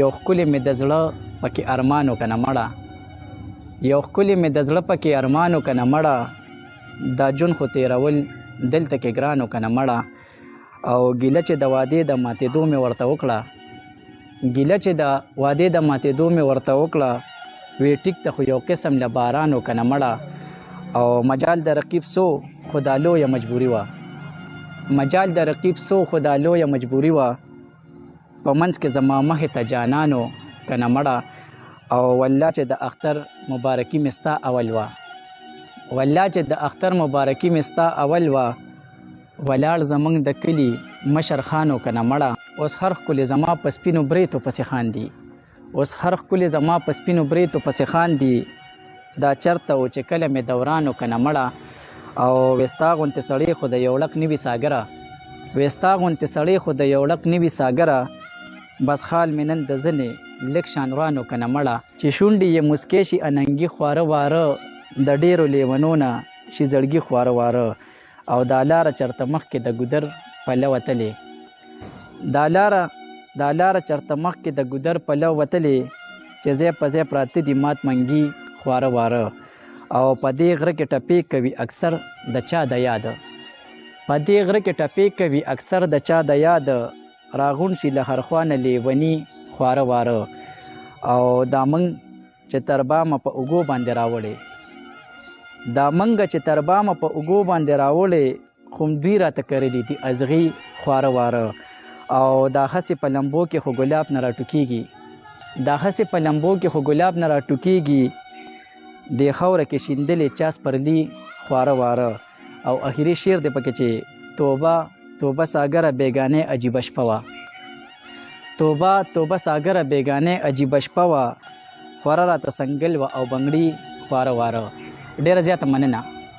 یو ښکلی مې د زړه پکې ارمان وکنه مړه، یو ښکلی مې د زړه پکې ارمان وکنه مړه، دا جون خو تیرول دلته کې ګران وکنه مړه. او ګیله چې د وادې د ماتېدو مې ورته وکړه، ګیله چې د وادې د ماتېدو مې ورته وکړه، وی ټیک ته خو یو قسم له باران وکنه مړه. او مجال د رقیب سو خدا لویه مجبوري وه، مجال د رقیب سو خدا لویه مجبوري وه، په منځ کې زما مخې ته جانانو کنه مړه. او والله چې د اختر مبارکي مې ستا اول وه، والله چې د اختر مبارکي مې ستا اول وه، ولاړ زمونږ د کلي مشر خانو کنه مړه. اوس هر ښکلې زما په سپینو بریتو پسې خاندي، اوس هر ښکلې زما په سپینو بریتو پسې خاندي، دا چرته و چې کله مې دورانو کنه مړه. او وستا غونتې سړی خو د یو ړق نوي ساګره، وستا غونتې سړی خو د یو ړق نوي ساګره، بس خال مې نن د زنې لږ شان ورانو کنه مړه. چې شونډې یې مسکې شي اننګي خواره واره، د ډېرو لیونو نه شي زړګي خواره واره. او دا لاره چرته مخکې د ګودر پله وتلې، دا لاره چرته مخکې د ګودر پله وتلې، چې ځای په ځای پراته دي مات منګي خواره واره. او په دې غره کې ټپې کوي اکثر د چا د یاد، په دې غره کې ټپې کوي اکثر د چا د یاد، راغون شي له هر خوا نه لیوني خواره واره. او دا منګ چې تر بامه په اوږو باندې راوړې، دا منګ چې تر بامه په اوږو باندې راوړې، خو دوی راته کرلي دي ازغي خواره واره. او دا هسې په لمبو کې خو ګلاب نه راټوکېږي، دا هسې په لمبو کې خو ګلاب نه راټوکېږي، دې خاوره کې شیندلې چا سپرلي خواره واره. او اخري شعر دی پکې چې توبه توبه ساګره بیګانې عجیبه شپه وه، توبه توبه ساګره بیګانې عجیبه شپه وه، خوره راته سنګل وه او بنګړي خواره واره. ډېره زیاته مننه.